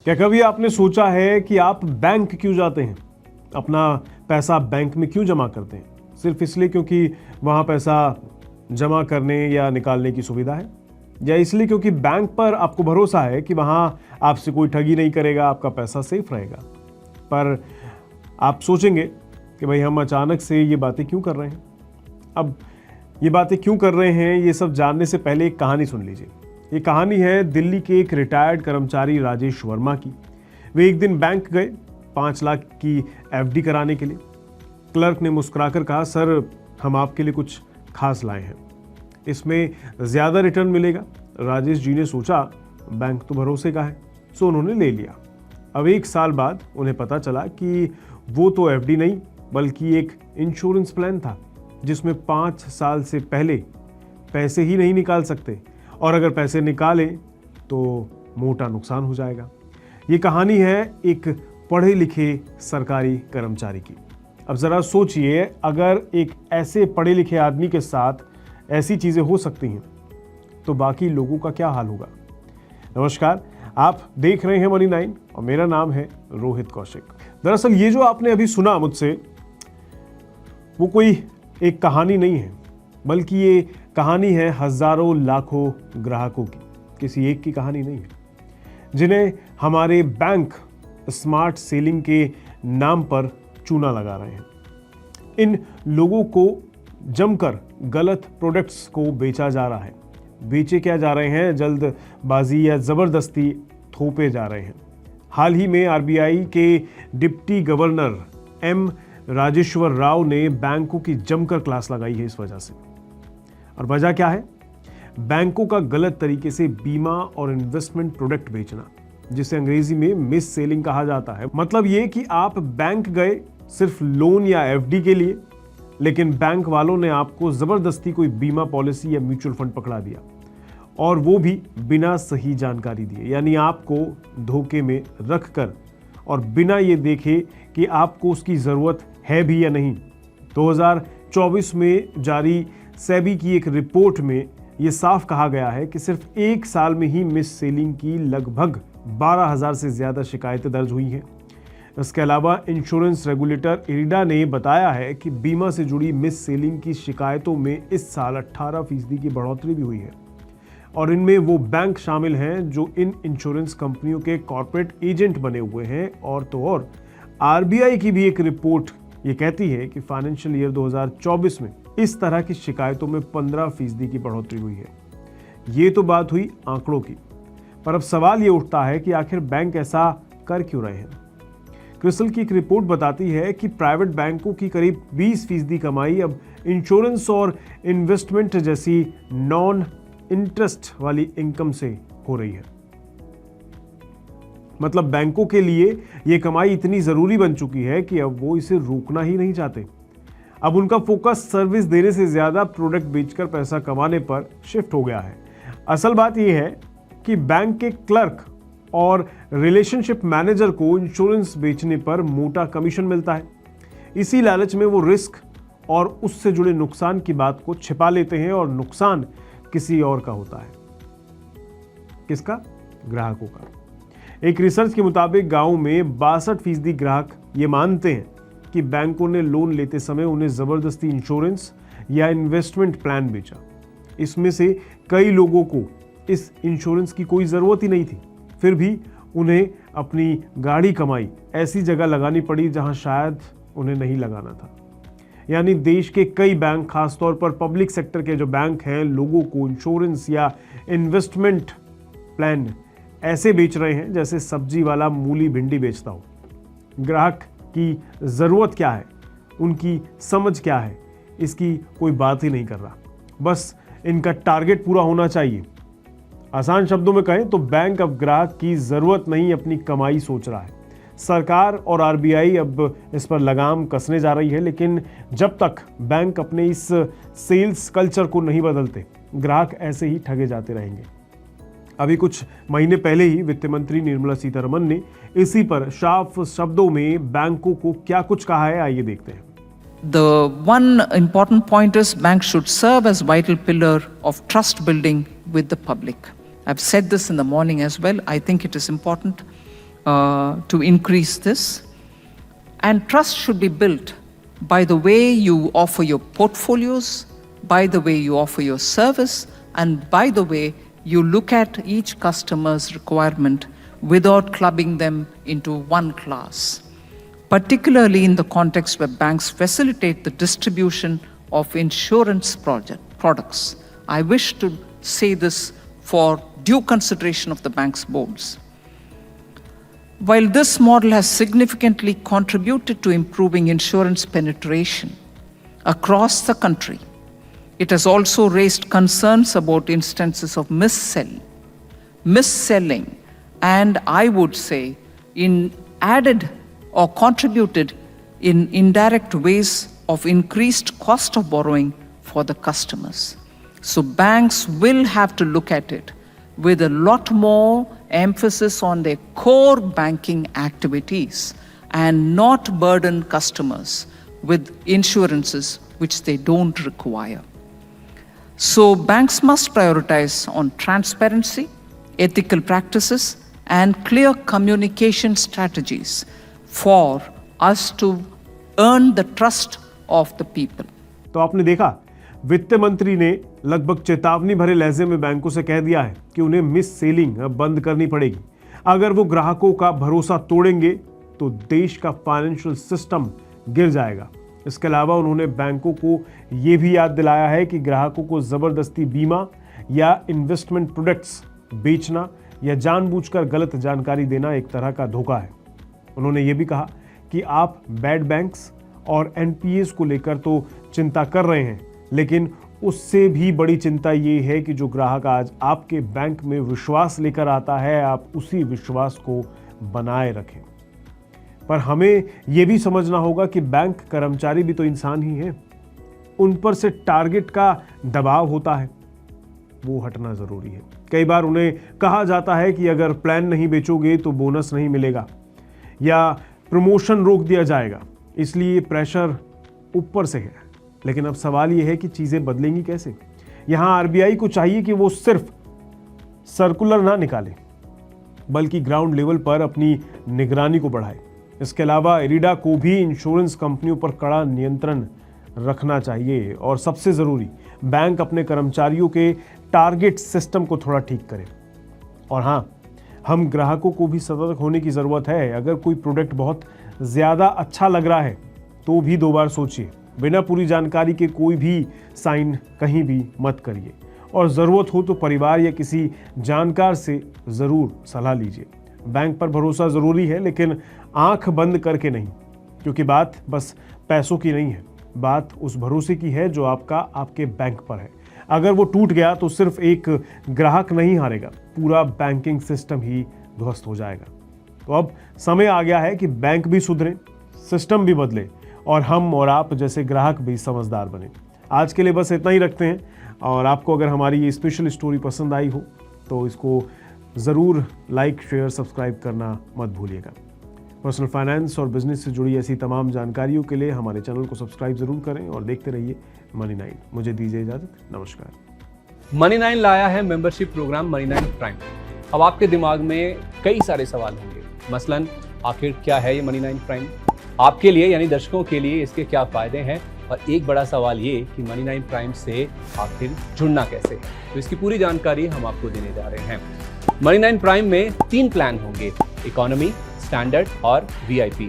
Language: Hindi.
क्या कभी आपने सोचा है कि आप बैंक क्यों जाते हैं? अपना पैसा बैंक में क्यों जमा करते हैं? सिर्फ इसलिए क्योंकि वहां पैसा जमा करने या निकालने की सुविधा है, या इसलिए क्योंकि बैंक पर आपको भरोसा है कि वहां आपसे कोई ठगी नहीं करेगा, आपका पैसा सेफ रहेगा? पर आप सोचेंगे कि भाई हम अचानक से ये बातें क्यों कर रहे हैं? अब ये बातें क्यों कर रहे हैं, ये सब जानने से पहले एक कहानी सुन लीजिए। ये कहानी है दिल्ली के एक रिटायर्ड कर्मचारी राजेश वर्मा की। वे एक दिन बैंक गए 5 लाख की एफडी कराने के लिए। क्लर्क ने मुस्कुराकर कहा, सर हम आपके लिए कुछ खास लाए हैं, इसमें ज़्यादा रिटर्न मिलेगा। राजेश जी ने सोचा बैंक तो भरोसे का है, सो उन्होंने ले लिया। अब 1 साल बाद उन्हें पता चला कि वो तो एफडी नहीं बल्कि एक इंश्योरेंस प्लान था, जिसमें 5 साल से पहले पैसे ही नहीं निकाल सकते, और अगर पैसे निकालें तो मोटा नुकसान हो जाएगा। ये कहानी है एक पढ़े लिखे सरकारी कर्मचारी की। अब ज़रा सोचिए, अगर एक ऐसे पढ़े लिखे आदमी के साथ ऐसी चीज़ें हो सकती हैं तो बाकी लोगों का क्या हाल होगा। नमस्कार, आप देख रहे हैं मनी 9 और मेरा नाम है रोहित कौशिक। दरअसल ये जो आपने अभी सुना मुझसे, वो कोई एक कहानी नहीं है, बल्कि ये कहानी है हजारों लाखों ग्राहकों की, किसी एक की कहानी नहीं है, जिन्हें हमारे बैंक स्मार्ट सेलिंग के नाम पर चूना लगा रहे हैं। इन लोगों को जमकर गलत प्रोडक्ट्स को बेचा जा रहा है। बेचे क्या जा रहे हैं? जल्दबाजी या जबरदस्ती थोपे जा रहे हैं। हाल ही में आरबीआई के deputy governor M Rajeshwar Rao ने बैंकों की जमकर क्लास लगाई है इस वजह से। और वजह क्या है? बैंकों का गलत तरीके से बीमा और इन्वेस्टमेंट प्रोडक्ट बेचना, जिसे अंग्रेजी में मिस सेलिंग कहा जाता है। मतलब ये कि आप बैंक गए सिर्फ लोन या एफडी के लिए, लेकिन बैंक वालों ने आपको जबरदस्ती कोई बीमा पॉलिसी या म्यूचुअल फंड पकड़ा दिया, और वो भी बिना सही जानकारी दिए, यानी आपको धोखे में रखकर और बिना ये देखे कि आपको उसकी जरूरत है भी या नहीं। 2024 में जारी सेबी की एक रिपोर्ट में यह साफ कहा गया है कि सिर्फ 1 साल में ही मिस सेलिंग की लगभग 12,000 से ज्यादा शिकायतें दर्ज हुई हैं। इसके अलावा इंश्योरेंस रेगुलेटर इरिडा ने बताया है कि बीमा से जुड़ी मिस सेलिंग की शिकायतों में इस साल 18% की बढ़ोतरी भी हुई है, और इनमें वो बैंक शामिल हैं जो इन इंश्योरेंस कंपनियों के कॉर्पोरेट एजेंट बने हुए हैं। और तो और आरबीआई की भी एक रिपोर्ट ये कहती है कि फाइनेंशियल ईयर 2024 में इस तरह की शिकायतों में 15% की बढ़ोतरी हुई है। ये तो बात हुई आंकड़ों की, पर अब सवाल ये उठता है कि आखिर बैंक ऐसा कर क्यों रहे हैं। क्रिसल की एक रिपोर्ट बताती है कि प्राइवेट बैंकों की करीब 20% कमाई अब इंश्योरेंस और इन्वेस्टमेंट जैसी नॉन इंटरेस्ट वाली इनकम से हो रही है। मतलब बैंकों के लिए यह कमाई इतनी जरूरी बन चुकी है कि अब वो इसे रोकना ही नहीं चाहते। अब उनका फोकस सर्विस देने से ज्यादा प्रोडक्ट बेचकर पैसा कमाने पर शिफ्ट हो गया है। असल बात यह है कि बैंक के क्लर्क और रिलेशनशिप मैनेजर को इंश्योरेंस बेचने पर मोटा कमीशन मिलता है। इसी लालच में वो रिस्क और उससे जुड़े नुकसान की बात को छिपा लेते हैं, और नुकसान किसी और का होता है। किसका? ग्राहकों का। एक रिसर्च के मुताबिक गांव में 62% ग्राहक ये मानते हैं कि बैंकों ने लोन लेते समय उन्हें जबरदस्ती इंश्योरेंस या इन्वेस्टमेंट प्लान बेचा। इसमें से कई लोगों को इस इंश्योरेंस की कोई जरूरत ही नहीं थी, फिर भी उन्हें अपनी गाड़ी कमाई ऐसी जगह लगानी पड़ी जहां शायद उन्हें नहीं लगाना था। यानी देश के कई बैंक, खासतौर पर पब्लिक सेक्टर के जो बैंक हैं, लोगों को इंश्योरेंस या इन्वेस्टमेंट प्लान ऐसे बेच रहे हैं जैसे सब्जी वाला मूली भिंडी बेचता हो। ग्राहक की जरूरत क्या है, उनकी समझ क्या है, इसकी कोई बात ही नहीं कर रहा। बस इनका टारगेट पूरा होना चाहिए। आसान शब्दों में कहें तो बैंक अब ग्राहक की जरूरत नहीं, अपनी कमाई सोच रहा है। सरकार और आरबीआई अब इस पर लगाम कसने जा रही है, लेकिन जब तक बैंक अपने इस सेल्स कल्चर को नहीं बदलते, ग्राहक ऐसे ही ठगे जाते रहेंगे। अभी कुछ महीने पहले ही वित्त मंत्री निर्मला सीतारमण ने इसी पर साफ शब्दों में बैंकों को क्या कुछ कहा है, आइए देखते हैं। The one important point is banks should serve as vital pillar of trust building with the public. I've said this in the morning as well. I think it is important. to increase this. And trust should be built by the way you offer your portfolios, by the way you offer your service, and by the way you look at each customer's requirement without clubbing them into one class, particularly in the context where banks facilitate the distribution of insurance products. I wish to say this for due consideration of the bank's boards. While this model has significantly contributed to improving insurance penetration across the country, it has also raised concerns about instances of misselling, and I would say added or contributed in indirect ways of increased cost of borrowing for the customers. So banks will have to look at it with a lot more emphasis on their core banking activities and not burden customers with insurances which they don't require. So banks must prioritize on transparency, ethical practices, and clear communication strategies for us to earn the trust of the people. तो आपने देखा, वित्त मंत्री ने लगभग चेतावनी भरे लहजे में बैंकों से कह दिया है कि उन्हें मिस सेलिंग अब बंद करनी पड़ेगी। अगर वो ग्राहकों का भरोसा तोड़ेंगे तो देश का फाइनेंशियल सिस्टम गिर जाएगा। इसके अलावा उन्होंने बैंकों को ये भी याद दिलाया है कि ग्राहकों को जबरदस्ती बीमा या इन्वेस्टमेंट प्रोडक्ट्स बेचना या जानबूझकर गलत जानकारी देना एक तरह का धोखा है। उन्होंने ये भी कहा कि आप बैड बैंक्स और एनपीएस को लेकर तो चिंता कर रहे हैं, लेकिन उससे भी बड़ी चिंता ये है कि जो ग्राहक आज आपके बैंक में विश्वास लेकर आता है, आप उसी विश्वास को बनाए रखें। पर हमें यह भी समझना होगा कि बैंक कर्मचारी भी तो इंसान ही हैं। उन पर से टारगेट का दबाव होता है, वो हटना जरूरी है। कई बार उन्हें कहा जाता है कि अगर प्लान नहीं बेचोगे तो बोनस नहीं मिलेगा या प्रमोशन रोक दिया जाएगा, इसलिए प्रेशर ऊपर से है। लेकिन अब सवाल यह है कि चीजें बदलेंगी कैसे। यहां आरबीआई को चाहिए कि वो सिर्फ सर्कुलर ना निकाले, बल्कि ग्राउंड लेवल पर अपनी निगरानी को बढ़ाए। इसके अलावा इरिडा को भी इंश्योरेंस कंपनियों पर कड़ा नियंत्रण रखना चाहिए और सबसे जरूरी, बैंक अपने कर्मचारियों के टारगेट सिस्टम को थोड़ा ठीक करे। और हाँ, हम ग्राहकों को भी सतर्क होने की जरूरत है। अगर कोई प्रोडक्ट बहुत ज्यादा अच्छा लग रहा है तो भी 2 बार सोचिए। बिना पूरी जानकारी के कोई भी साइन कहीं भी मत करिए और ज़रूरत हो तो परिवार या किसी जानकार से ज़रूर सलाह लीजिए। बैंक पर भरोसा ज़रूरी है, लेकिन आंख बंद करके नहीं, क्योंकि बात बस पैसों की नहीं है, बात उस भरोसे की है जो आपके बैंक पर है। अगर वो टूट गया तो सिर्फ एक ग्राहक नहीं हारेगा, पूरा बैंकिंग सिस्टम ही ध्वस्त हो जाएगा। तो अब समय आ गया है कि बैंक भी सुधरे, सिस्टम भी बदले और हम और आप जैसे ग्राहक भी समझदार बने। आज के लिए बस इतना ही रखते हैं, और आपको अगर हमारी ये स्पेशल स्टोरी पसंद आई हो तो इसको ज़रूर लाइक, शेयर, सब्सक्राइब करना मत भूलिएगा। पर्सनल फाइनेंस और बिजनेस से जुड़ी ऐसी तमाम जानकारियों के लिए हमारे चैनल को सब्सक्राइब ज़रूर करें और देखते रहिए मनी 9। मुझे दीजिए इजाज़त, नमस्कार। मनी 9 लाया है मेंबरशिप प्रोग्राम मनी 9 प्राइम। अब आपके दिमाग में कई सारे सवाल होंगे, मसलन आखिर क्या है ये मनी 9 प्राइम, आपके लिए यानी दर्शकों के लिए इसके क्या फायदे हैं, और एक बड़ा सवाल ये कि मनी 9 प्राइम से आखिर जुड़ना कैसे है। तो इसकी पूरी जानकारी हम आपको देने जा रहे हैं। मनी 9 प्राइम में 3 प्लान होंगे, इकोनॉमी, स्टैंडर्ड और वीआईपी।